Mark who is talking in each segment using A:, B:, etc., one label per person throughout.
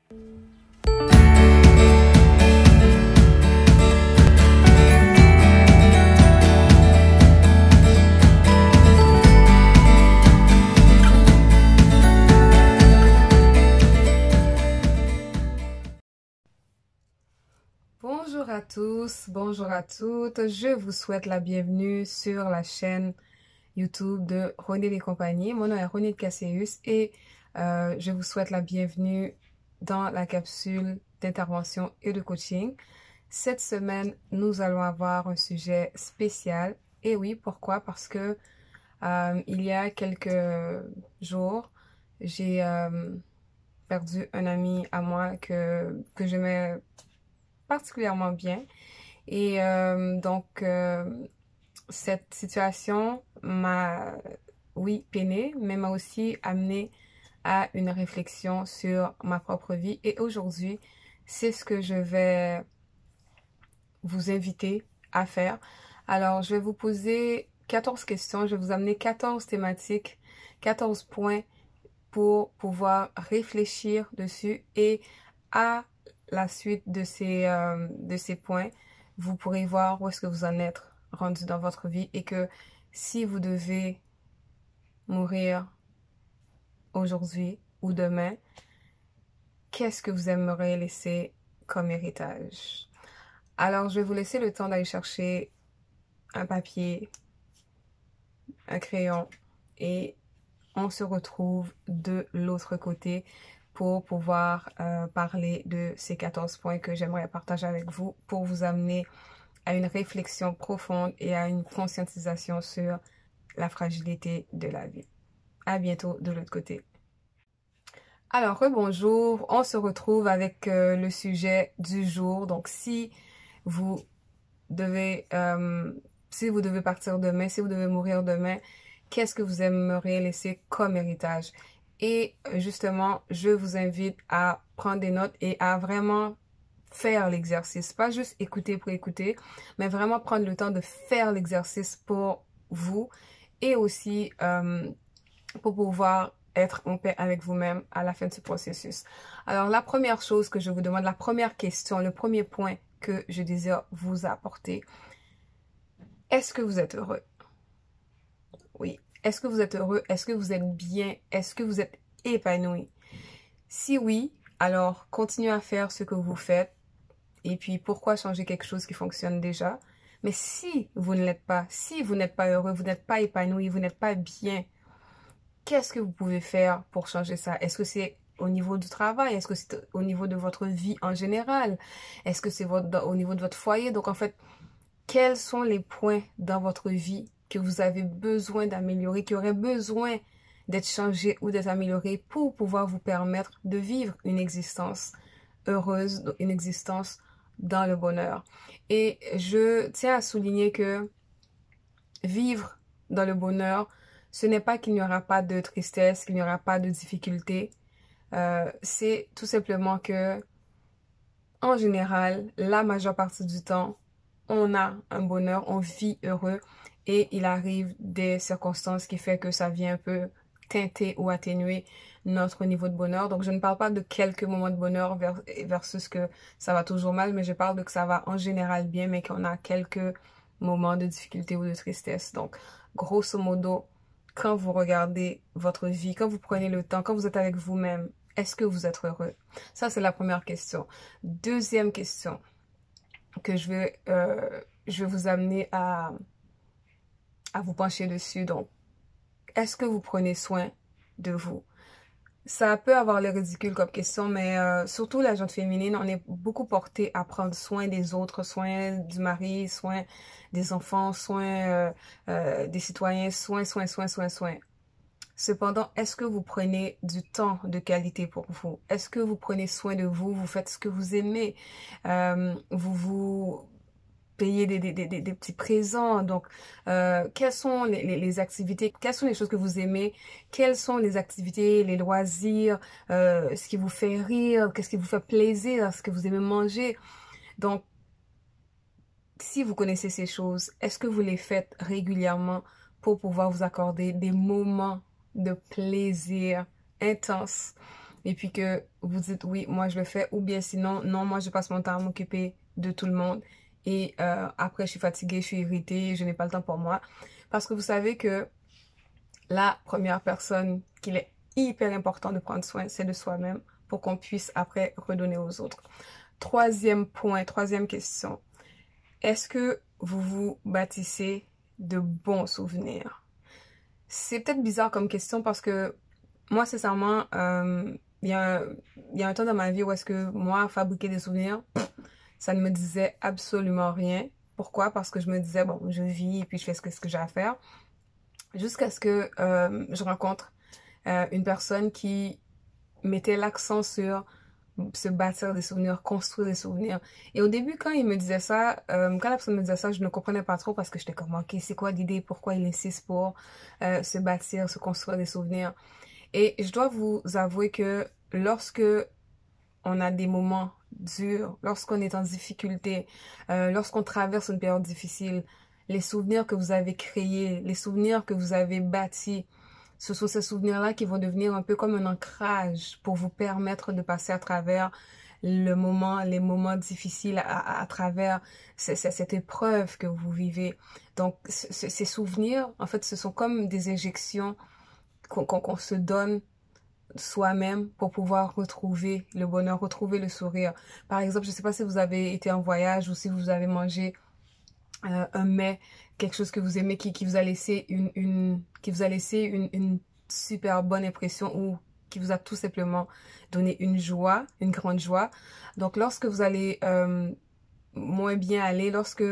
A: Bonjour à tous, bonjour à toutes. Je vous souhaite la bienvenue sur la chaîne YouTube de Ronit et compagnie. Mon nom est Ronit Casséus et je vous souhaite la bienvenue dans la capsule d'intervention et de coaching. Cette semaine, nous allons avoir un sujet spécial. Et oui, pourquoi? Parce que il y a quelques jours, j'ai perdu un ami à moi que j'aimais particulièrement bien. Et cette situation m'a, oui, peiné, mais m'a aussi amené à une réflexion sur ma propre vie. Et aujourd'hui, c'est ce que je vais vous inviter à faire. Alors, je vais vous poser 14 questions. Je vais vous amener 14 thématiques, 14 points pour pouvoir réfléchir dessus et à la suite de ces points, vous pourrez voir où est-ce que vous en êtes rendu dans votre vie et que si vous devez mourir aujourd'hui ou demain, qu'est-ce que vous aimeriez laisser comme héritage? Alors, je vais vous laisser le temps d'aller chercher un papier, un crayon et on se retrouve de l'autre côté pour pouvoir parler de ces 14 points que j'aimerais partager avec vous pour vous amener à une réflexion profonde et à une conscientisation sur la fragilité de la vie. À bientôt de l'autre côté. Alors, rebonjour, on se retrouve avec le sujet du jour. Donc, si vous devez partir demain, si vous devez mourir demain, qu'est-ce que vous aimeriez laisser comme héritage? Et justement, je vous invite à prendre des notes et à vraiment faire l'exercice. Pas juste écouter pour écouter, mais vraiment prendre le temps de faire l'exercice pour vous et aussi pour pouvoir être en paix avec vous-même à la fin de ce processus. Alors, la première chose que je vous demande, la première question, le premier point que je désire vous apporter, est-ce que vous êtes heureux? Oui. Est-ce que vous êtes heureux? Est-ce que vous êtes bien? Est-ce que vous êtes épanoui? Si oui, alors continuez à faire ce que vous faites. Et puis, pourquoi changer quelque chose qui fonctionne déjà? Mais si vous ne l'êtes pas, si vous n'êtes pas heureux, vous n'êtes pas épanoui, vous n'êtes pas bien, qu'est-ce que vous pouvez faire pour changer ça? Est-ce que c'est au niveau du travail? Est-ce que c'est au niveau de votre vie en général? Est-ce que c'est au niveau de votre foyer? Donc, en fait, quels sont les points dans votre vie que vous avez besoin d'améliorer, qui auraient besoin d'être changés ou d'être améliorés pour pouvoir vous permettre de vivre une existence heureuse, une existence dans le bonheur. Et je tiens à souligner que vivre dans le bonheur, ce n'est pas qu'il n'y aura pas de tristesse, qu'il n'y aura pas de difficultés. C'est tout simplement que, en général, la majeure partie du temps, on a un bonheur, on vit heureux et il arrive des circonstances qui fait que ça vient un peu teinter ou atténuer notre niveau de bonheur. Donc, je ne parle pas de quelques moments de bonheur versus que ça va toujours mal, mais je parle de que ça va en général bien, mais qu'on a quelques moments de difficulté ou de tristesse. Donc, grosso modo, quand vous regardez votre vie, quand vous prenez le temps, quand vous êtes avec vous-même, est-ce que vous êtes heureux? Ça, c'est la première question. Deuxième question que je vais vous amener à vous pencher dessus. Donc, est-ce que vous prenez soin de vous? Ça peut avoir l'air ridicule comme question, mais surtout la gente féminine, on est beaucoup porté à prendre soin des autres, soin du mari, soin des enfants, soin des citoyens, soin. Cependant, est-ce que vous prenez du temps de qualité pour vous? Est-ce que vous prenez soin de vous? Vous faites ce que vous aimez? Vous payez des petits présents. Donc, quelles sont les activités? Quelles sont les choses que vous aimez? Quelles sont les activités, les loisirs? Ce qui vous fait rire? Qu'est-ce qui vous fait plaisir? Ce que vous aimez manger? Donc, si vous connaissez ces choses, est-ce que vous les faites régulièrement pour pouvoir vous accorder des moments de plaisir intense, et puis que vous dites oui, moi je le fais, ou bien sinon, non, moi je passe mon temps à m'occuper de tout le monde et après je suis fatiguée, je suis irritée, je n'ai pas le temps pour moi. Parce que vous savez que la première personne qu'il est hyper important de prendre soin, c'est de soi-même pour qu'on puisse après redonner aux autres. Troisième point, troisième question. Est-ce que vous vous bâtissez de bons souvenirs? C'est peut-être bizarre comme question parce que moi, sincèrement, il y a un temps dans ma vie où est-ce que moi, fabriquer des souvenirs, ça ne me disait absolument rien. Pourquoi? Parce que je me disais, bon, je vis et puis je fais ce que j'ai à faire. Jusqu'à ce que je rencontre une personne qui mettait l'accent sur se bâtir des souvenirs, construire des souvenirs. Et au début, quand il me disait ça, quand la personne me disait ça, je ne comprenais pas trop parce que j'étais comme, ok, c'est quoi l'idée? Pourquoi il insiste pour se bâtir, se construire des souvenirs? Et je dois vous avouer que lorsque on a des moments durs, lorsqu'on est en difficulté, lorsqu'on traverse une période difficile, les souvenirs que vous avez créés, les souvenirs que vous avez bâtis, ce sont ces souvenirs-là qui vont devenir un peu comme un ancrage pour vous permettre de passer à travers les moments difficiles, à travers cette épreuve que vous vivez. Donc, ces souvenirs, en fait, ce sont comme des injections qu'on se donne soi-même pour pouvoir retrouver le bonheur, retrouver le sourire. Par exemple, je ne sais pas si vous avez été en voyage ou si vous avez mangé un mets, quelque chose que vous aimez qui vous a laissé qui vous a laissé une super bonne impression ou qui vous a tout simplement donné une joie, une grande joie. Donc, lorsque vous allez moins bien aller, lorsque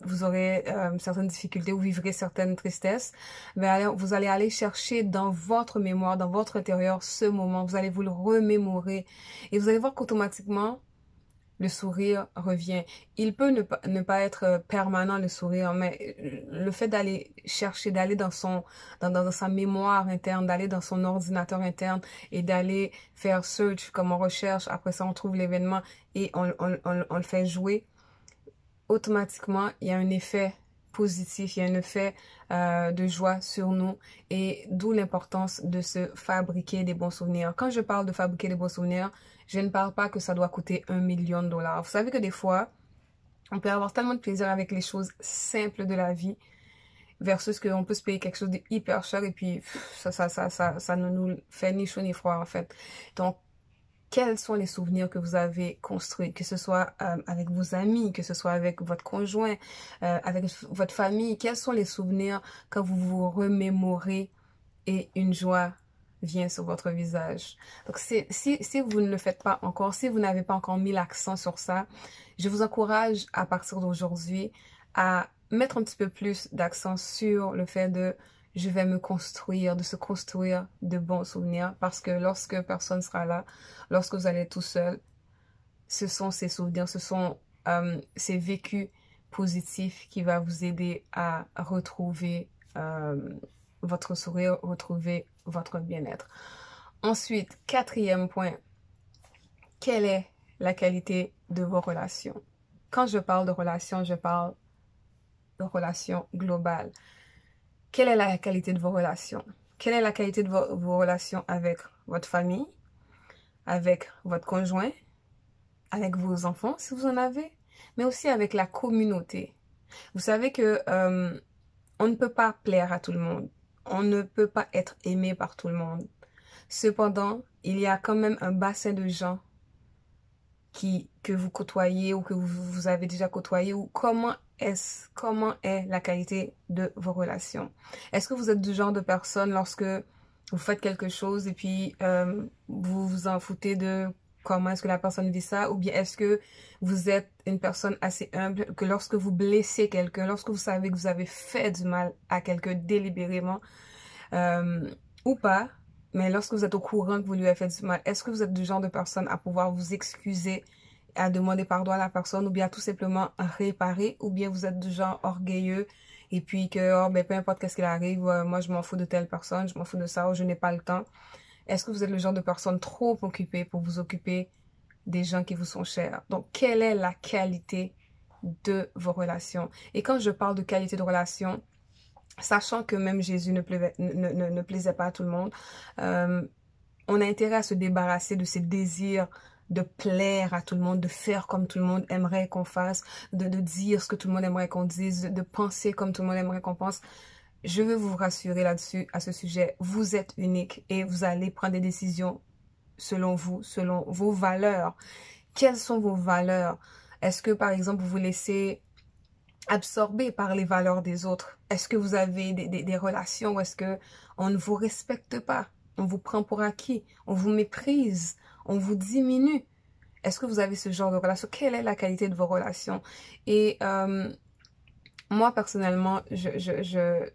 A: vous aurez certaines difficultés ou vivrez certaines tristesses, ben, vous allez aller chercher dans votre mémoire, dans votre intérieur, ce moment. Vous allez vous le remémorer et vous allez voir qu'automatiquement, le sourire revient. Il peut ne pas être permanent, le sourire, mais le fait d'aller chercher, d'aller dans sa mémoire interne, d'aller dans son ordinateur interne et d'aller faire search comme on recherche, après ça on trouve l'événement et on le fait jouer, automatiquement, il y a un effet positif, il y a un effet de joie sur nous et d'où l'importance de se fabriquer des bons souvenirs. Quand je parle de fabriquer des bons souvenirs, je ne parle pas que ça doit coûter 1 million de dollars. Vous savez que des fois, on peut avoir tellement de plaisir avec les choses simples de la vie versus qu'on peut se payer quelque chose de hyper cher et puis ça ne nous fait ni chaud ni froid en fait. Donc, quels sont les souvenirs que vous avez construits, que ce soit avec vos amis, que ce soit avec votre conjoint, avec votre famille, quels sont les souvenirs quand vous vous remémorez et une joie vient sur votre visage. Donc, si vous ne le faites pas encore, si vous n'avez pas encore mis l'accent sur ça, je vous encourage à partir d'aujourd'hui à mettre un petit peu plus d'accent sur le fait de je vais me construire, de se construire de bons souvenirs parce que lorsque personne sera là, lorsque vous allez être tout seul, ce sont ces souvenirs, ce sont ces vécus positifs qui vont vous aider à retrouver votre sourire, retrouver votre bien-être. Ensuite, quatrième point, quelle est la qualité de vos relations? Quand je parle de relations, je parle de relations globales. Quelle est la qualité de vos relations? Quelle est la qualité de vos relations avec votre famille, avec votre conjoint, avec vos enfants, si vous en avez, mais aussi avec la communauté. Vous savez que on ne peut pas plaire à tout le monde. On ne peut pas être aimé par tout le monde. Cependant, il y a quand même un bassin de gens que vous côtoyez ou que vous avez déjà côtoyé ou comment est la qualité de vos relations? Est-ce que vous êtes du genre de personne lorsque vous faites quelque chose et puis vous vous en foutez de comment est-ce que la personne vit ça? Ou bien est-ce que vous êtes une personne assez humble que lorsque vous blessez quelqu'un, lorsque vous savez que vous avez fait du mal à quelqu'un délibérément ou pas, mais lorsque vous êtes au courant que vous lui avez fait du mal, est-ce que vous êtes du genre de personne à pouvoir vous excuser, à demander pardon à la personne ou bien à tout simplement réparer ou bien vous êtes du genre orgueilleux et puis que oh, ben, peu importe qu'est-ce qu'il arrive, moi je m'en fous de telle personne, je m'en fous de ça ou je n'ai pas le temps. Est-ce que vous êtes le genre de personne trop occupée pour vous occuper des gens qui vous sont chers? Donc, quelle est la qualité de vos relations? Et quand je parle de qualité de relation, sachant que même Jésus ne plaisait pas à tout le monde, on a intérêt à se débarrasser de ces désirs de plaire à tout le monde, de faire comme tout le monde aimerait qu'on fasse, de dire ce que tout le monde aimerait qu'on dise, de penser comme tout le monde aimerait qu'on pense. Je veux vous rassurer là-dessus, à ce sujet. Vous êtes unique et vous allez prendre des décisions selon vous, selon vos valeurs. Quelles sont vos valeurs? Est-ce que, par exemple, vous vous laissez absorber par les valeurs des autres? Est-ce que vous avez des relations où est-ce que on ne vous respecte pas? On vous prend pour acquis? On vous méprise? On vous diminue? Est-ce que vous avez ce genre de relation? Quelle est la qualité de vos relations? Et moi, personnellement,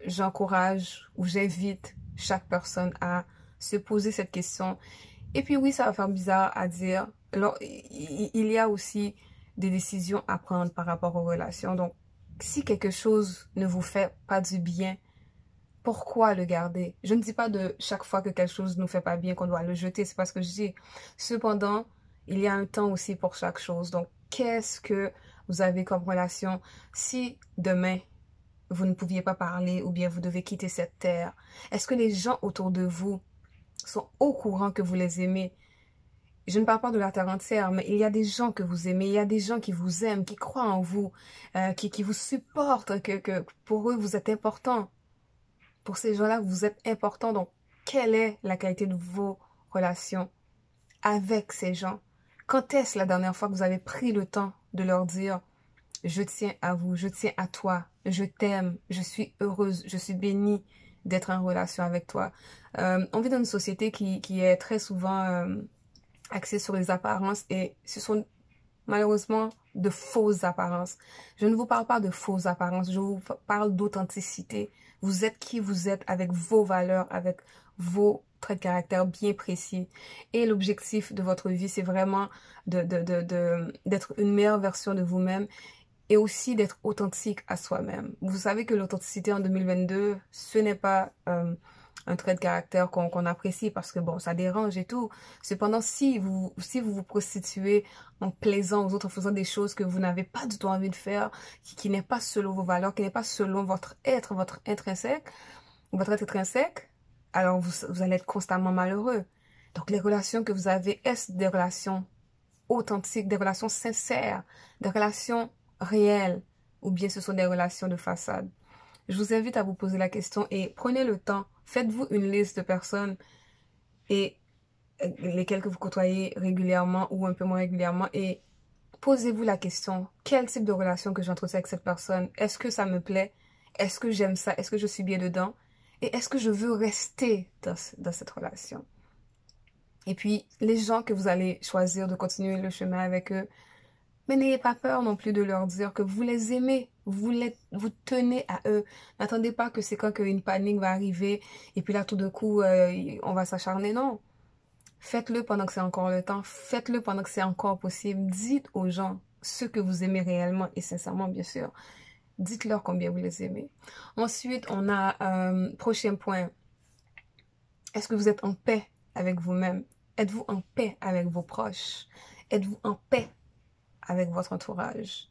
A: j'encourage ou j'invite chaque personne à se poser cette question. Et puis oui, ça va faire bizarre à dire. Alors, il y a aussi des décisions à prendre par rapport aux relations. Donc, si quelque chose ne vous fait pas du bien, pourquoi le garder? Je ne dis pas de chaque fois que quelque chose ne nous fait pas bien qu'on doit le jeter, c'est pas ce que je dis. Cependant, il y a un temps aussi pour chaque chose. Donc, qu'est-ce que vous avez comme relation? Si demain, vous ne pouviez pas parler ou bien vous devez quitter cette terre, est-ce que les gens autour de vous sont au courant que vous les aimez? Je ne parle pas de la terre entière, mais il y a des gens que vous aimez, il y a des gens qui vous aiment, qui croient en vous, qui vous supportent, que pour eux, vous êtes important. Pour ces gens-là, vous êtes important. Donc, quelle est la qualité de vos relations avec ces gens? Quand est-ce la dernière fois que vous avez pris le temps de leur dire « Je tiens à vous, je tiens à toi, je t'aime, je suis heureuse, je suis bénie d'être en relation avec toi. » On vit dans une société qui est très souvent axée sur les apparences et ce sont malheureusement de fausses apparences. Je ne vous parle pas de fausses apparences, je vous parle d'authenticité. Vous êtes qui vous êtes avec vos valeurs, avec vos traits de caractère bien précis. Et l'objectif de votre vie, c'est vraiment d'être une meilleure version de vous-même et aussi d'être authentique à soi-même. Vous savez que l'authenticité en 2022, ce n'est pas un trait de caractère qu'on apprécie parce que bon, ça dérange et tout. Cependant, si vous prostituez en plaisant aux autres, en faisant des choses que vous n'avez pas du tout envie de faire, qui n'est pas selon vos valeurs, qui n'est pas selon votre être intrinsèque, alors vous allez être constamment malheureux. Donc les relations que vous avez, est-ce des relations authentiques, des relations sincères, des relations réelles, ou bien ce sont des relations de façade? Je vous invite à vous poser la question et prenez le temps. Faites-vous une liste de personnes et lesquelles que vous côtoyez régulièrement ou un peu moins régulièrement et posez-vous la question, quel type de relation que j'entretiens avec cette personne? Est-ce que ça me plaît? Est-ce que j'aime ça? Est-ce que je suis bien dedans? Et est-ce que je veux rester dans cette relation? Et puis, les gens que vous allez choisir de continuer le chemin avec eux, mais n'ayez pas peur non plus de leur dire que vous les aimez, vous tenez à eux. N'attendez pas que c'est quand qu'une panique va arriver et puis là tout d'un coup on va s'acharner. Non, faites-le pendant que c'est encore le temps, faites-le pendant que c'est encore possible. Dites aux gens ce que vous aimez réellement et sincèrement bien sûr. Dites-leur combien vous les aimez. Ensuite, on a prochain point. Est-ce que vous êtes en paix avec vous-même? Êtes-vous en paix avec vos proches? Êtes-vous en paix avec votre entourage?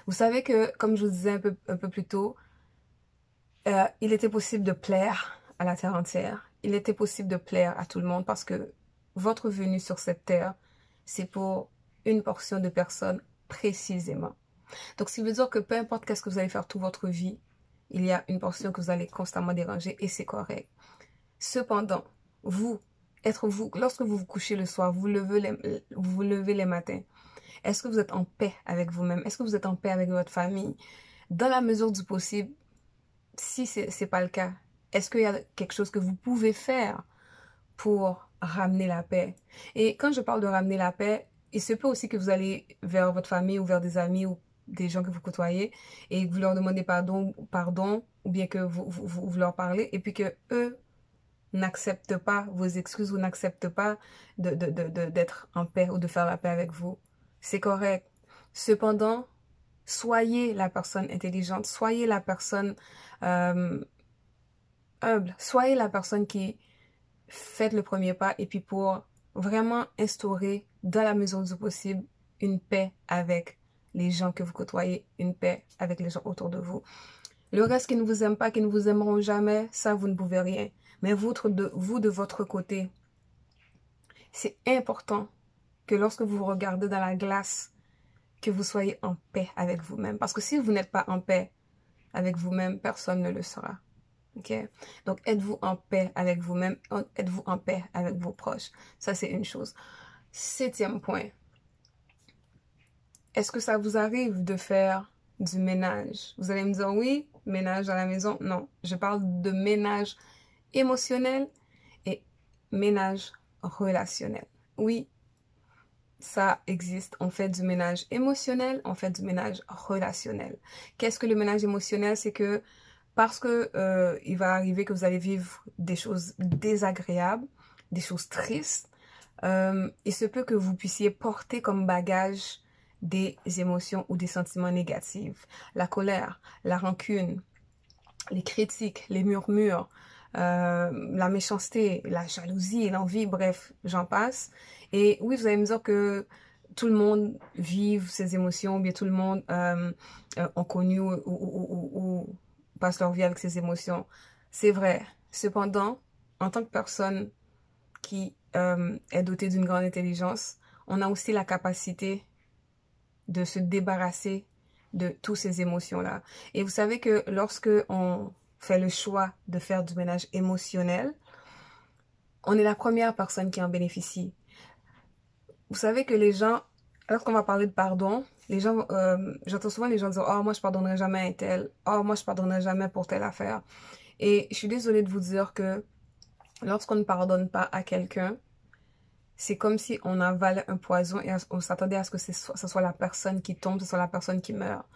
A: Vous savez que, comme je vous disais un peu plus tôt, il était possible de plaire à la terre entière. Il était possible de plaire à tout le monde parce que votre venue sur cette terre, c'est pour une portion de personnes précisément. Donc, ce qui veut dire que peu importe qu'est-ce que vous allez faire toute votre vie, il y a une portion que vous allez constamment déranger et c'est correct. Cependant, lorsque vous vous couchez le soir, vous levez les matins, est-ce que vous êtes en paix avec vous-même? Est-ce que vous êtes en paix avec votre famille? Dans la mesure du possible, si c'est pas le cas, est-ce qu'il y a quelque chose que vous pouvez faire pour ramener la paix? Et quand je parle de ramener la paix, il se peut aussi que vous allez vers votre famille ou vers des amis ou des gens que vous côtoyez et que vous leur demandez pardon ou bien que vous leur parlez et puis que eux n'acceptent pas vos excuses ou n'acceptent pas d'être en paix ou de faire la paix avec vous. C'est correct. Cependant, soyez la personne intelligente, soyez la personne humble, soyez la personne qui fait le premier pas et puis pour vraiment instaurer dans la mesure du possible une paix avec les gens que vous côtoyez, une paix avec les gens autour de vous. Le reste qui ne vous aime pas, qui ne vous aimeront jamais, ça vous ne pouvez rien. Mais vous de votre côté, c'est important que lorsque vous vous regardez dans la glace, que vous soyez en paix avec vous-même. Parce que si vous n'êtes pas en paix avec vous-même, personne ne le sera. OK? Donc, êtes-vous en paix avec vous-même? Êtes-vous en paix avec vos proches? Ça, c'est une chose. 7e point. Est-ce que ça vous arrive de faire du ménage? Vous allez me dire oui, ménage à la maison. Non, je parle de ménage émotionnel et ménage relationnel. Oui, ça existe. On fait du ménage émotionnel, on fait du ménage relationnel. Qu'est-ce que le ménage émotionnel? C'est que parce que il va arriver que vous allez vivre des choses désagréables, des choses tristes, il se peut que vous puissiez porter comme bagage des émotions ou des sentiments négatifs. La colère, la rancune, les critiques, les murmures, la méchanceté, la jalousie, l'envie, bref, j'en passe. Et oui, vous allez me dire que tout le monde vive ces émotions, ou bien tout le monde ont connu ou passe leur vie avec ces émotions. C'est vrai. Cependant, en tant que personne qui est dotée d'une grande intelligence, on a aussi la capacité de se débarrasser de toutes ces émotions-là. Et vous savez que lorsque on fait le choix de faire du ménage émotionnel, on est la première personne qui en bénéficie. Vous savez que les gens, lorsqu'on va parler de pardon, les gens, j'entends souvent les gens dire, oh, moi, je pardonnerai jamais à un tel. Oh, moi, je pardonnerai jamais pour telle affaire. Et je suis désolée de vous dire que lorsqu'on ne pardonne pas à quelqu'un, c'est comme si on avalait un poison et on s'attendait à ce que ce soit la personne qui tombe, ce soit la personne qui meurt.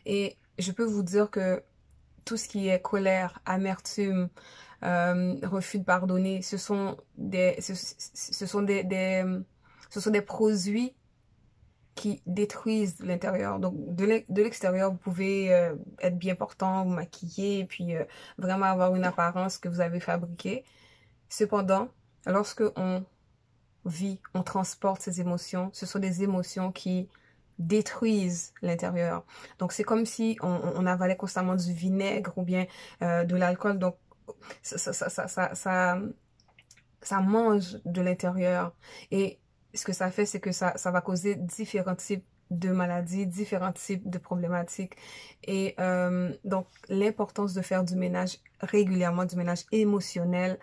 A: Et je peux vous dire que tout ce qui est colère, amertume, refus de pardonner, ce sont des produits qui détruisent l'intérieur. Donc, de l'extérieur, vous pouvez être bien portant, vous maquiller, et puis vraiment avoir une apparence que vous avez fabriquée. Cependant, lorsque on vit, on transporte ces émotions, ce sont des émotions qui détruisent l'intérieur. Donc, c'est comme si on avalait constamment du vinaigre ou bien de l'alcool. Donc, ça mange de l'intérieur. Et ce que ça fait, c'est que ça va causer différents types de maladies, différents types de problématiques. Et donc, l'importance de faire du ménage régulièrement, du ménage émotionnel,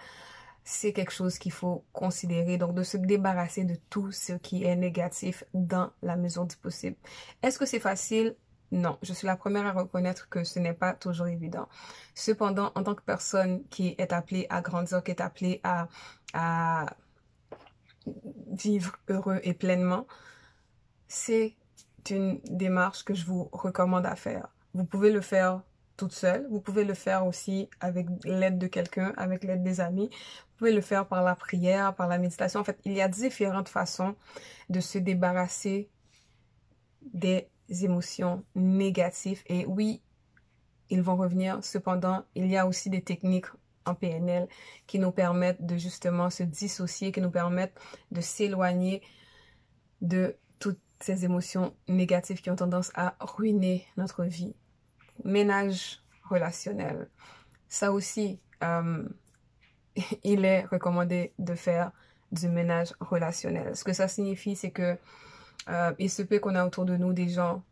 A: c'est quelque chose qu'il faut considérer. Donc, de se débarrasser de tout ce qui est négatif dans la mesure du possible. Est-ce que c'est facile? Non, je suis la première à reconnaître que ce n'est pas toujours évident. Cependant, en tant que personne qui est appelée à grandir, qui est appelée à vivre heureux et pleinement, c'est une démarche que je vous recommande à faire. Vous pouvez le faire toute seule. Vous pouvez le faire aussi avec l'aide de quelqu'un, avec l'aide des amis. Vous pouvez le faire par la prière, par la méditation. En fait, il y a différentes façons de se débarrasser des émotions négatives. Et oui, ils vont revenir. Cependant, il y a aussi des techniques en PNL qui nous permettent de justement se dissocier, qui nous permettent de s'éloigner de toutes ces émotions négatives qui ont tendance à ruiner notre vie. Ménage relationnel. Ça aussi, il est recommandé de faire du ménage relationnel. Ce que ça signifie, c'est que il se peut qu'on a autour de nous des gens,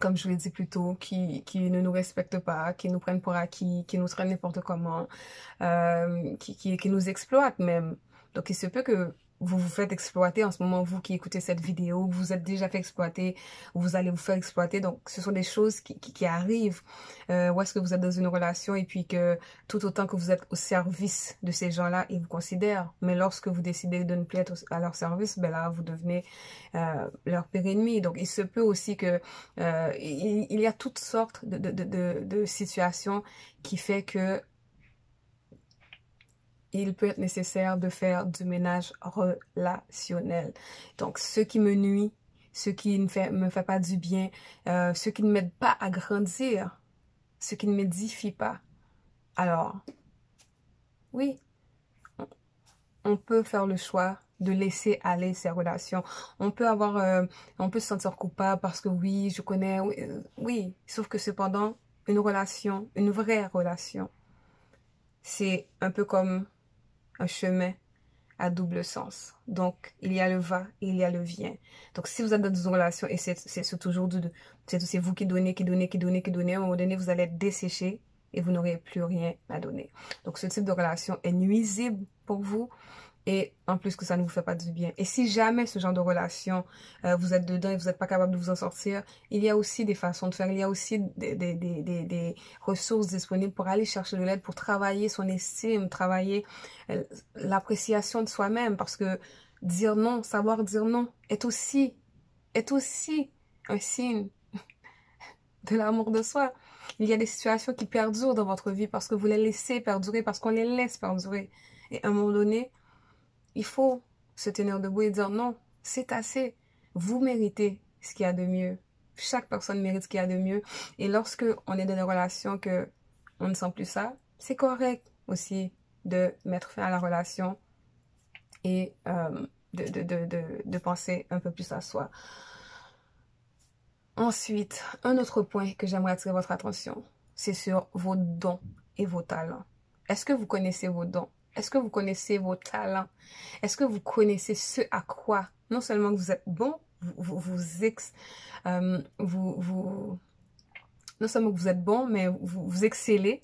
A: comme je l'ai dit plus tôt, qui ne nous respectent pas, qui nous prennent pour acquis, qui nous traitent n'importe comment, qui nous exploitent même. Donc, il se peut que vous vous faites exploiter en ce moment, vous qui écoutez cette vidéo, vous êtes déjà fait exploiter, vous allez vous faire exploiter. Donc, ce sont des choses qui arrivent. Ou est-ce que vous êtes dans une relation et puis que tout autant que vous êtes au service de ces gens-là, ils vous considèrent. Mais lorsque vous décidez de ne plus être à leur service, ben là, vous devenez leur pire ennemi. Donc, il se peut aussi que il y a toutes sortes de situations qui fait que il peut être nécessaire de faire du ménage relationnel. Donc, ce qui me nuit, ce qui me fait pas du bien, ce qui ne m'aide pas à grandir, ce qui ne m'édifie pas. Alors, oui, on peut faire le choix de laisser aller ces relations. On peut on peut se sentir coupable parce que oui, je connais, oui, oui. Sauf que cependant, une relation, une vraie relation, c'est un peu comme un chemin à double sens. Donc, il y a le va et il y a le vient. Donc, si vous êtes dans une relation et c'est toujours c'est vous qui donnez, à un moment donné, vous allez être desséché et vous n'aurez plus rien à donner. Donc, ce type de relation est nuisible pour vous et en plus que ça ne vous fait pas du bien. Et si jamais ce genre de relation, vous êtes dedans et vous n'êtes pas capable de vous en sortir, il y a aussi des façons de faire, il y a aussi des ressources disponibles pour aller chercher de l'aide, pour travailler son estime, travailler l'appréciation de soi-même, parce que dire non, savoir dire non est aussi un signe de l'amour de soi. Il y a des situations qui perdurent dans votre vie parce que vous les laissez perdurer, parce qu'on les laisse perdurer. Et à un moment donné, il faut se tenir debout et dire non, c'est assez. Vous méritez ce qu'il y a de mieux. Chaque personne mérite ce qu'il y a de mieux. Et lorsque on est dans des relations que on ne sent plus ça, c'est correct aussi de mettre fin à la relation et de penser un peu plus à soi. Ensuite, un autre point que j'aimerais attirer votre attention, c'est sur vos dons et vos talents. Est-ce que vous connaissez vos dons? Est-ce que vous connaissez vos talents? Est-ce que vous connaissez ce à quoi, non seulement que vous êtes bon, non seulement que vous êtes bon, mais vous excellez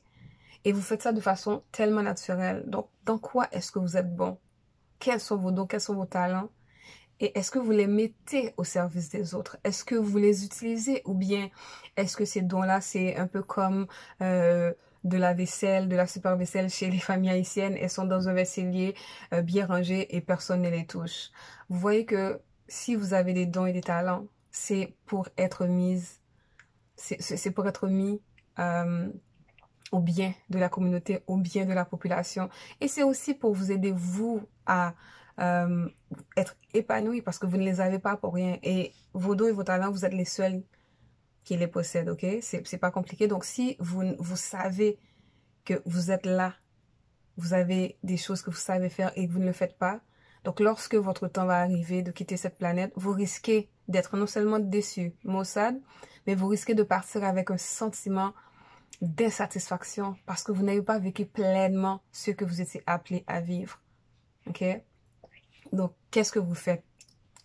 A: et vous faites ça de façon tellement naturelle. Donc, dans quoi est-ce que vous êtes bon? Quels sont vos dons? Quels sont vos talents? Et est-ce que vous les mettez au service des autres? Est-ce que vous les utilisez? Ou bien est-ce que ces dons-là, c'est un peu comme de la vaisselle, de la super vaisselle chez les familles haïtiennes? Elles sont dans un vaisselier bien rangé et personne ne les touche. Vous voyez que si vous avez des dons et des talents, c'est pour être c'est pour être mis au bien de la communauté, au bien de la population. Et c'est aussi pour vous aider, vous, à être épanoui parce que vous ne les avez pas pour rien. Et vos dons et vos talents, vous êtes les seuls qui les possèdent, ok? C'est pas compliqué. Donc, si vous savez que vous êtes là, vous avez des choses que vous savez faire et que vous ne le faites pas, donc lorsque votre temps va arriver de quitter cette planète, vous risquez d'être non seulement déçu, maussade, mais vous risquez de partir avec un sentiment d'insatisfaction parce que vous n'avez pas vécu pleinement ce que vous étiez appelé à vivre. Ok? Donc, qu'est-ce que vous faites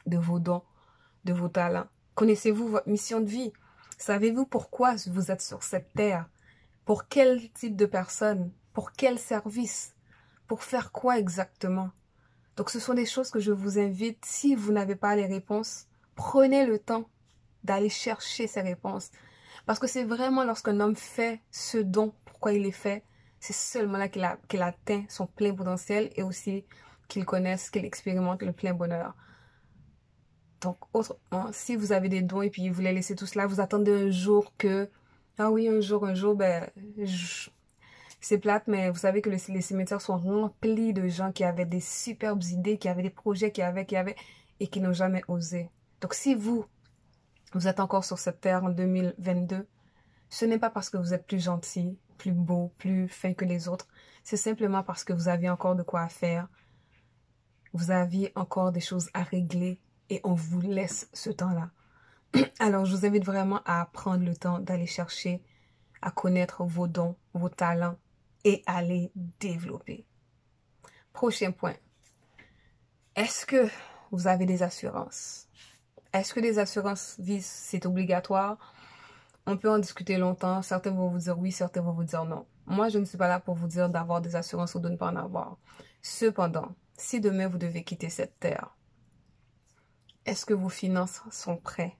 A: de vos dons, de vos talents? Connaissez-vous votre mission de vie? Savez-vous pourquoi vous êtes sur cette terre? Pour quel type de personne? Pour quel service? Pour faire quoi exactement? Donc, ce sont des choses que je vous invite, si vous n'avez pas les réponses, prenez le temps d'aller chercher ces réponses. Parce que c'est vraiment lorsqu'un homme fait ce don, pourquoi il est fait, c'est seulement là qu'il atteint son plein potentiel et aussi qu'il connaisse, qu'il expérimente le plein bonheur. Donc, autrement, si vous avez des dons et puis vous les laissez tout cela, vous attendez un jour que, ah oui, un jour, ben, c'est plate, mais vous savez que les cimetières sont remplis de gens qui avaient des superbes idées, qui avaient des projets, et qui n'ont jamais osé. Donc, si vous êtes encore sur cette terre en 2022, ce n'est pas parce que vous êtes plus gentil, plus beau, plus fin que les autres. C'est simplement parce que vous avez encore de quoi faire. Vous aviez encore des choses à régler et on vous laisse ce temps-là. Alors, je vous invite vraiment à prendre le temps d'aller chercher, à connaître vos dons, vos talents et à les développer. Prochain point. Est-ce que vous avez des assurances? Est-ce que des assurances vie, c'est obligatoire? On peut en discuter longtemps. Certains vont vous dire oui, certains vont vous dire non. Moi, je ne suis pas là pour vous dire d'avoir des assurances ou de ne pas en avoir. Cependant, si demain vous devez quitter cette terre, est-ce que vos finances sont prêtes?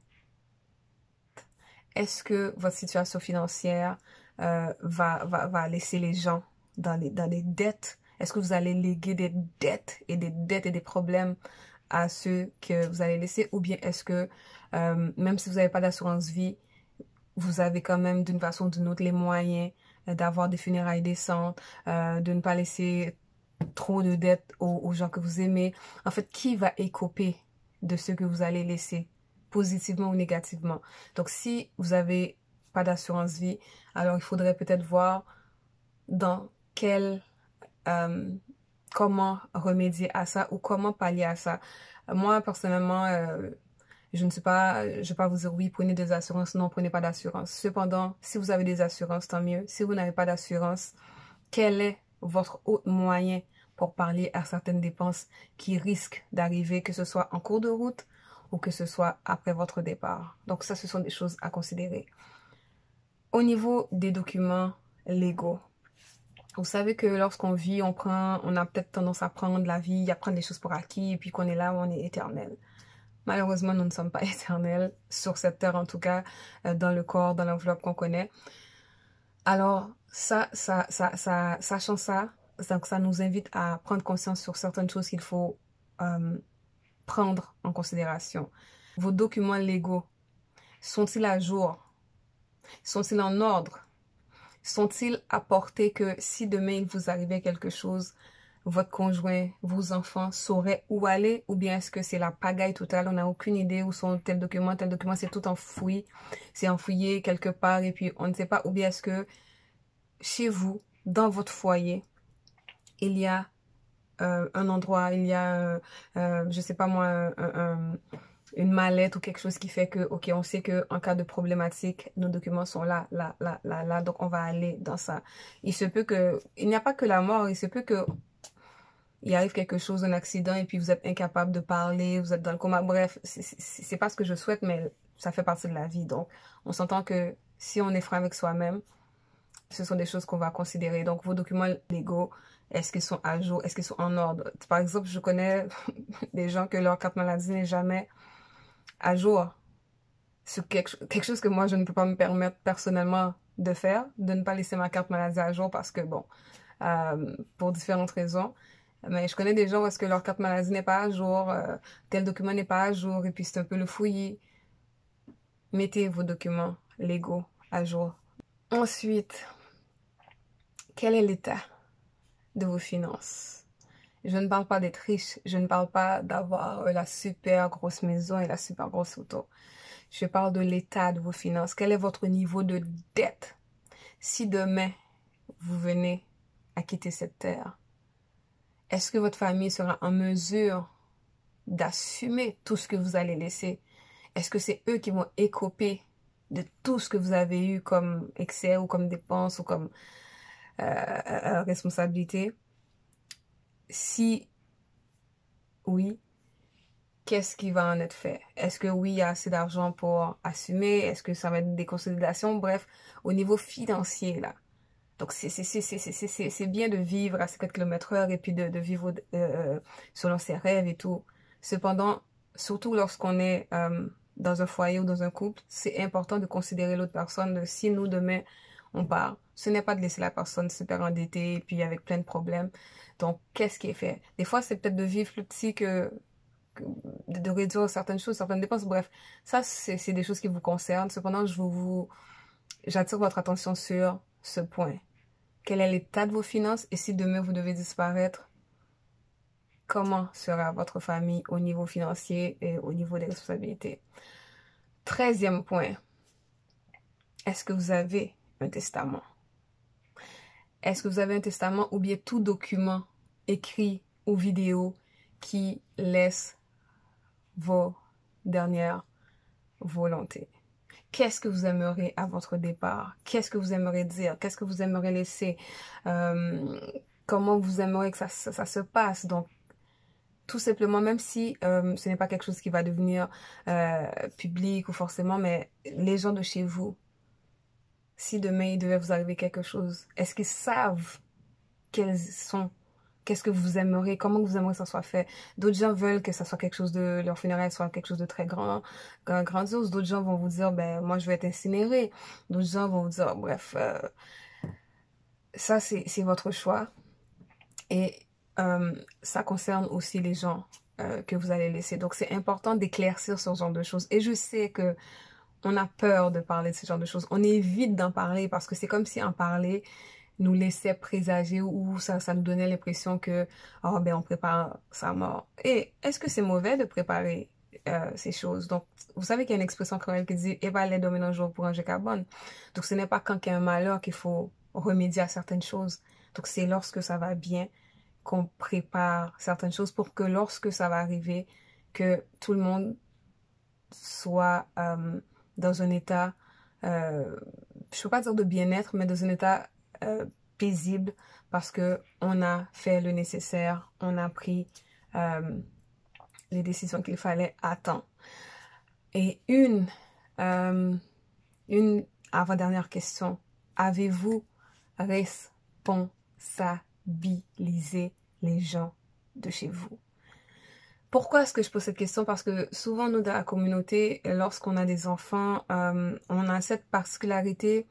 A: Est-ce que votre situation financière va laisser les gens dans des dettes? Est-ce que vous allez léguer des dettes et des problèmes à ceux que vous allez laisser? Ou bien est-ce que, même si vous n'avez pas d'assurance vie, vous avez quand même d'une façon ou d'une autre les moyens d'avoir des funérailles décentes, de ne pas laisser trop de dettes aux gens que vous aimez. En fait, qui va écoper de ce que vous allez laisser, positivement ou négativement? Donc, si vous n'avez pas d'assurance vie, alors il faudrait peut-être voir dans comment remédier à ça ou comment pallier à ça. Moi, personnellement, je vais pas vous dire oui, prenez des assurances, non, prenez pas d'assurance. Cependant, si vous avez des assurances, tant mieux. Si vous n'avez pas d'assurance, quel est votre autre moyen pour parler à certaines dépenses qui risquent d'arriver, que ce soit en cours de route ou que ce soit après votre départ. Donc ça, ce sont des choses à considérer. Au niveau des documents légaux, vous savez que lorsqu'on vit, on a peut-être tendance à prendre la vie, à prendre les choses pour acquis, et puis qu'on est là où on est éternel. Malheureusement, nous ne sommes pas éternels, sur cette terre en tout cas, dans le corps, dans l'enveloppe qu'on connaît. Alors, sachant ça, donc ça nous invite à prendre conscience sur certaines choses qu'il faut prendre en considération. Vos documents légaux, sont-ils à jour? Sont-ils en ordre? Sont-ils à portée que si demain il vous arrivait quelque chose, votre conjoint, vos enfants sauraient où aller, ou bien est-ce que c'est la pagaille totale, on n'a aucune idée où sont tel document, c'est tout enfoui, c'est enfouillé quelque part et puis on ne sait pas, ou bien est-ce que chez vous, dans votre foyer, il y a un endroit, il y a, je sais pas moi, une mallette ou quelque chose qui fait que, ok, on sait que en cas de problématique, nos documents sont là, là, là, là, là, donc on va aller dans ça. Il se peut que, il n'y a pas que la mort, il se peut que il arrive quelque chose, un accident, et puis vous êtes incapable de parler, vous êtes dans le coma. Bref, c'est pas ce que je souhaite, mais ça fait partie de la vie. Donc, on s'entend que si on est franc avec soi-même, ce sont des choses qu'on va considérer. Donc, vos documents légaux, est-ce qu'ils sont à jour? Est-ce qu'ils sont en ordre? Par exemple, je connais des gens que leur carte maladie n'est jamais à jour. C'est quelque chose que moi, je ne peux pas me permettre personnellement de faire, de ne pas laisser ma carte maladie à jour parce que, bon, pour différentes raisons. Mais je connais des gens où est-ce que leur carte maladie n'est pas à jour, tel document n'est pas à jour, et puis c'est un peu le fouillis. Mettez vos documents légaux à jour. Ensuite, quel est l'état de vos finances? Je ne parle pas d'être riche, je ne parle pas d'avoir la super grosse maison et la super grosse auto. Je parle de l'état de vos finances. Quel est votre niveau de dette? Si demain, vous venez à quitter cette terre, est-ce que votre famille sera en mesure d'assumer tout ce que vous allez laisser? Est-ce que c'est eux qui vont écoper de tout ce que vous avez eu comme excès ou comme dépenses ou comme responsabilité? Si oui, qu'est-ce qui va en être fait? Est-ce que oui, il y a assez d'argent pour assumer? Est-ce que ça va être des consolidations? Bref, au niveau financier, là. Donc, c'est bien de vivre à 50 km/h et puis de vivre selon ses rêves et tout. Cependant, surtout lorsqu'on est dans un foyer ou dans un couple, c'est important de considérer l'autre personne. Si nous, demain, on part, ce n'est pas de laisser la personne super endettée et puis avec plein de problèmes. Donc, qu'est-ce qui est fait? Des fois, c'est peut-être de vivre plus petit de réduire certaines choses, certaines dépenses. Bref, ça, c'est des choses qui vous concernent. Cependant, j'attire votre attention sur ce point. Quel est l'état de vos finances et si demain vous devez disparaître, comment sera votre famille au niveau financier et au niveau des responsabilités? 13e point, est-ce que vous avez un testament? Est-ce que vous avez un testament ou bien tout document écrit ou vidéo qui laisse vos dernières volontés? Qu'est-ce que vous aimeriez à votre départ? Qu'est-ce que vous aimeriez dire? Qu'est-ce que vous aimeriez laisser? Comment vous aimeriez que ça se passe? Donc, tout simplement, même si ce n'est pas quelque chose qui va devenir public ou forcément, mais les gens de chez vous, si demain il devait vous arriver quelque chose, est-ce qu'ils savent qu'est-ce que vous aimeriez, comment vous aimeriez que ça soit fait? D'autres gens veulent que ça soit quelque chose leur funérailles soit quelque chose de très grandiose. D'autres gens vont vous dire, ben, moi, je vais être incinéré. D'autres gens vont vous dire, bref, ça, c'est votre choix. Et ça concerne aussi les gens que vous allez laisser. Donc, c'est important d'éclaircir ce genre de choses. Et je sais que on a peur de parler de ce genre de choses. On évite d'en parler parce que c'est comme si en parler nous laissait présager ou ça nous donnait l'impression que, oh, ben, on prépare sa mort. Et est-ce que c'est mauvais de préparer ces choses? Donc, vous savez qu'il y a une expression créole qui dit, eh ben, les dominer un jour pour ranger carbone. Donc, ce n'est pas quand il y a un malheur qu'il faut remédier à certaines choses. Donc, c'est lorsque ça va bien qu'on prépare certaines choses pour que lorsque ça va arriver, que tout le monde soit dans un état, je ne peux pas dire de bien-être, mais dans un état paisible parce que on a fait le nécessaire, on a pris les décisions qu'il fallait à temps. Et une avant-dernière question. Avez-vous responsabilisé les gens de chez vous? Pourquoi est-ce que je pose cette question? Parce que souvent, nous, dans la communauté, lorsqu'on a des enfants, on a cette particularité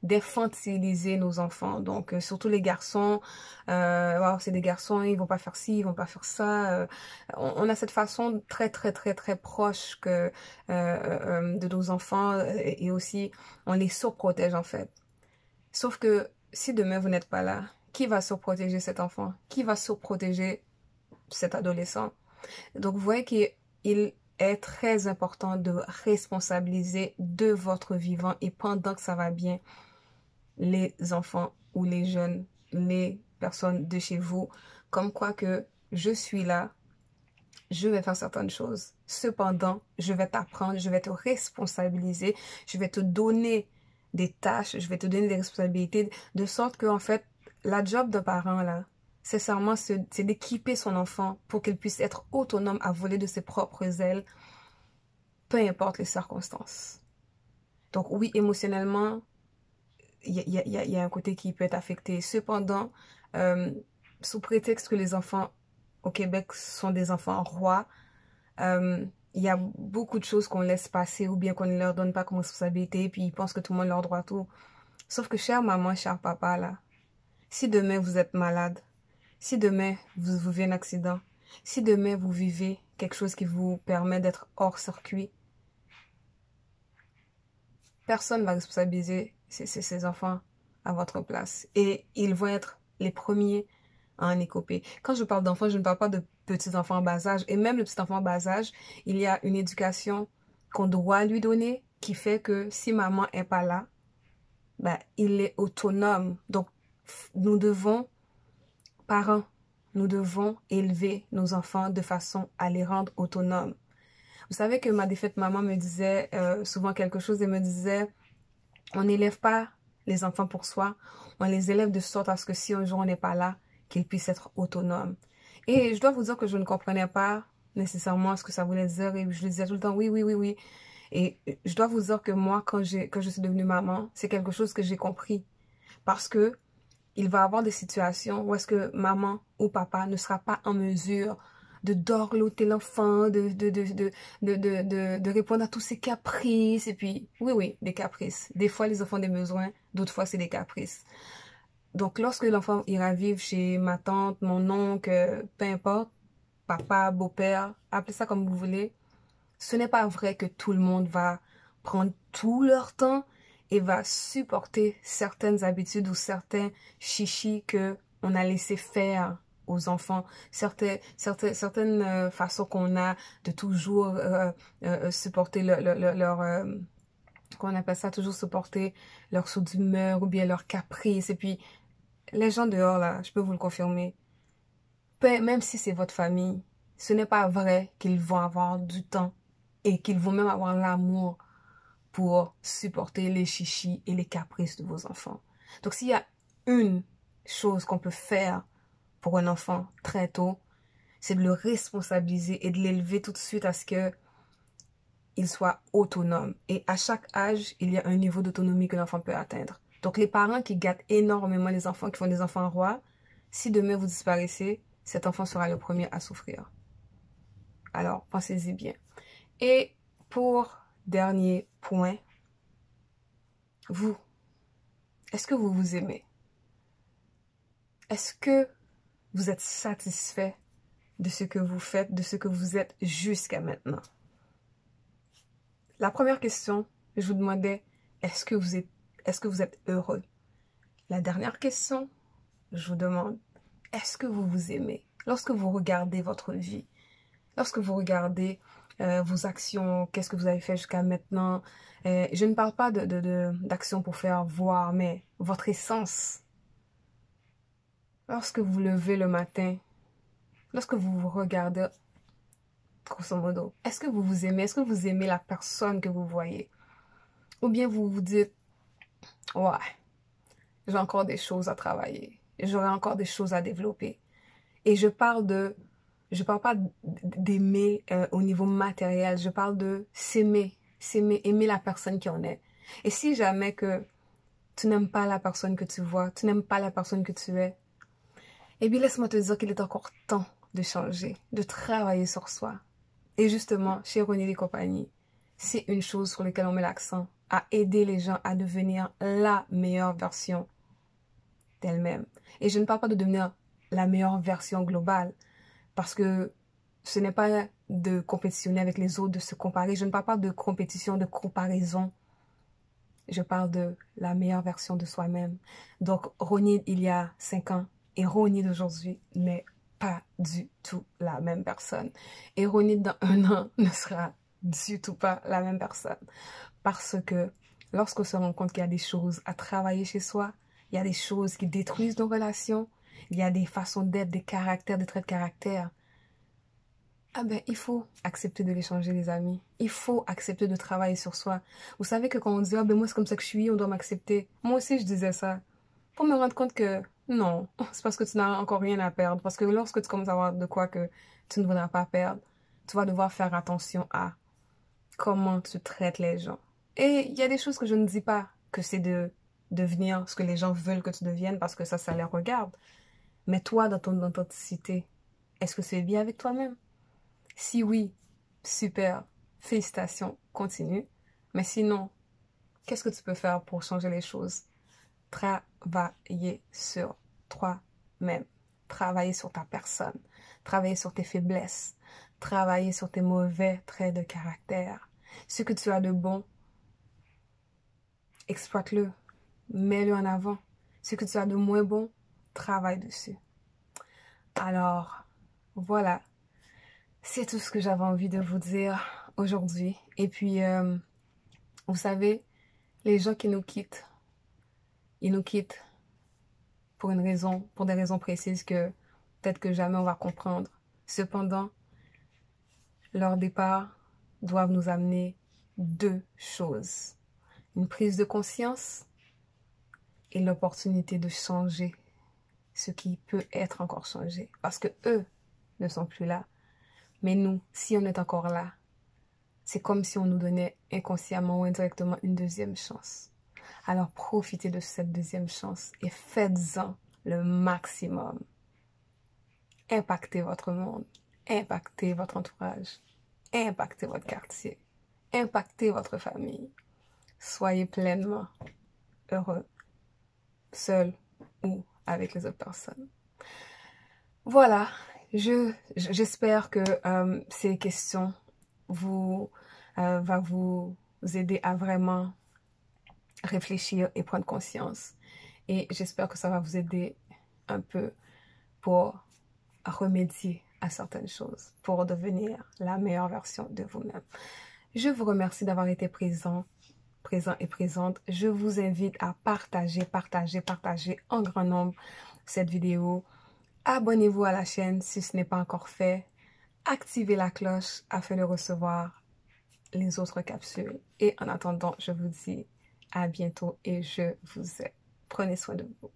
A: d'infantiliser nos enfants. Donc, surtout les garçons, wow, c'est des garçons, ils vont pas faire ci, ils vont pas faire ça. On a cette façon très, très, très, très proche de nos enfants et aussi, on les surprotège en fait. Sauf que si demain vous n'êtes pas là, qui va surprotéger cet enfant? Qui va surprotéger cet adolescent? Donc, vous voyez qu'il est très important de responsabiliser de votre vivant et pendant que ça va bien, les enfants ou les jeunes, les personnes de chez vous, comme quoi que je suis là, je vais faire certaines choses. Cependant, je vais t'apprendre, je vais te responsabiliser, je vais te donner des tâches, je vais te donner des responsabilités, de sorte que, en fait, la job d'un parent, là, sincèrement, c'est d'équiper son enfant pour qu'il puisse être autonome à voler de ses propres ailes, peu importe les circonstances. Donc oui, émotionnellement, il y a un côté qui peut être affecté. Cependant, sous prétexte que les enfants au Québec sont des enfants rois, il y a beaucoup de choses qu'on laisse passer ou bien qu'on ne leur donne pas comme responsabilité, puis ils pensent que tout le monde leur doit tout. Sauf que chère maman, cher papa, là, si demain vous êtes malade, si demain vous vivez un accident, si demain vous vivez quelque chose qui vous permet d'être hors circuit, personne ne va responsabiliser ces enfants à votre place. Et ils vont être les premiers à en écoper. Quand je parle d'enfants, je ne parle pas de petits enfants en bas âge. Et même le petit enfant en bas âge, il y a une éducation qu'on doit lui donner qui fait que si maman est pas là, ben, il est autonome. Donc, nous devons, parents, nous devons élever nos enfants de façon à les rendre autonomes. Vous savez que ma défunte maman me disait souvent quelque chose et me disait, on n'élève pas les enfants pour soi, on les élève de sorte à ce que si un jour on n'est pas là, qu'ils puissent être autonomes. Et je dois vous dire que je ne comprenais pas nécessairement ce que ça voulait dire et je lui disais tout le temps oui, oui, oui, oui. Et je dois vous dire que moi, quand je suis devenue maman, c'est quelque chose que j'ai compris. Parce que il va y avoir des situations où est-ce que maman ou papa ne sera pas en mesure de dorloter l'enfant, de répondre à tous ses caprices. Et puis, oui, oui, des caprices. Des fois, les enfants ont des besoins, d'autres fois, c'est des caprices. Donc, lorsque l'enfant ira vivre chez ma tante, mon oncle, peu importe, papa, beau-père, appelez ça comme vous voulez, ce n'est pas vrai que tout le monde va prendre tout leur temps et va supporter certaines habitudes ou certains chichis que on a laissé faire aux enfants, certaines façons qu'on a de toujours supporter qu'on appelle ça, toujours supporter leur saut d'humeur ou bien leur caprice. Et puis, les gens dehors, là, je peux vous le confirmer, même si c'est votre famille, ce n'est pas vrai qu'ils vont avoir du temps et qu'ils vont même avoir l'amour pour supporter les chichis et les caprices de vos enfants. Donc, s'il y a une chose qu'on peut faire pour un enfant très tôt, c'est de le responsabiliser et de l'élever tout de suite à ce que il soit autonome. Et à chaque âge, il y a un niveau d'autonomie que l'enfant peut atteindre. Donc, les parents qui gâtent énormément les enfants, qui font des enfants rois, si demain vous disparaissez, cet enfant sera le premier à souffrir. Alors, pensez-y bien. Et pour dernier point, vous, est-ce que vous vous aimez? Est-ce que vous êtes satisfait de ce que vous faites, de ce que vous êtes jusqu'à maintenant? La première question, je vous demandais, est-ce que vous êtes heureux? La dernière question, je vous demande, est-ce que vous vous aimez? Lorsque vous regardez votre vie, lorsque vous regardez vos actions, qu'est-ce que vous avez fait jusqu'à maintenant, je ne parle pas d'actions pour faire voir, mais votre essence. Lorsque vous vous levez le matin, lorsque vous vous regardez, grosso modo, est-ce que vous vous aimez? Est-ce que vous aimez la personne que vous voyez? Ou bien vous vous dites, ouais, j'ai encore des choses à travailler. J'aurai encore des choses à développer. Et je parle pas d'aimer au niveau matériel. Je parle de s'aimer, aimer la personne qui en est. Et si jamais que tu n'aimes pas la personne que tu vois, tu n'aimes pas la personne que tu es, eh bien laisse-moi te dire qu'il est encore temps de changer, de travailler sur soi. Et justement, chez Ronnie et compagnie, c'est une chose sur laquelle on met l'accent, à aider les gens à devenir la meilleure version d'elle-même. Et je ne parle pas de devenir la meilleure version globale, parce que ce n'est pas de compétitionner avec les autres, de se comparer. Je ne parle pas de compétition, de comparaison. Je parle de la meilleure version de soi-même. Donc, Ronnie, il y a 5 ans, et Ronnie d'aujourd'hui n'est pas du tout la même personne. Et Ronnie dans 1 an ne sera du tout pas la même personne. Parce que lorsqu'on se rend compte qu'il y a des choses à travailler chez soi, il y a des choses qui détruisent nos relations, il y a des façons d'être, des caractères, des traits de caractère. Ah ben, il faut accepter de l'échanger, les amis. Il faut accepter de travailler sur soi. Vous savez que quand on dit, ah ben moi c'est comme ça que je suis, on doit m'accepter. Moi aussi je disais ça. Pour me rendre compte que non, c'est parce que tu n'as encore rien à perdre. Parce que lorsque tu commences à avoir de quoi que tu ne voudras pas perdre, tu vas devoir faire attention à comment tu traites les gens. Et il y a des choses que je ne dis pas que c'est de devenir ce que les gens veulent que tu deviennes parce que ça les regarde. Mais toi, dans ton authenticité, est-ce que c'est bien avec toi-même? Si oui, super, félicitations, continue. Mais sinon, qu'est-ce que tu peux faire pour changer les choses? Travailler sur toi-même. Travailler sur ta personne. Travailler sur tes faiblesses. Travailler sur tes mauvais traits de caractère. Ce que tu as de bon, exploite-le. Mets-le en avant. Ce que tu as de moins bon, travaille dessus. Alors, voilà. C'est tout ce que j'avais envie de vous dire aujourd'hui. Et puis, vous savez, les gens qui nous quittent, ils nous quittent pour une raison, pour des raisons précises que peut-être que jamais on va comprendre. Cependant, leur départ doivent nous amener 2 choses. Une prise de conscience et l'opportunité de changer ce qui peut être encore changé. Parce que eux ne sont plus là. Mais nous, si on est encore là, c'est comme si on nous donnait inconsciemment ou indirectement une 2e chance. Alors profitez de cette 2e chance et faites-en le maximum. Impactez votre monde, impactez votre entourage, impactez votre quartier, impactez votre famille. Soyez pleinement heureux, seul ou avec les autres personnes. Voilà, j'espère que ces questions va vous aider à vraiment réfléchir et prendre conscience. Et j'espère que ça va vous aider un peu pour remédier à certaines choses, pour devenir la meilleure version de vous-même. Je vous remercie d'avoir été présent et présente. Je vous invite à partager en grand nombre cette vidéo. Abonnez-vous à la chaîne si ce n'est pas encore fait. Activez la cloche afin de recevoir les autres capsules. Et en attendant, je vous dis à bientôt et je vous aime. Prenez soin de vous.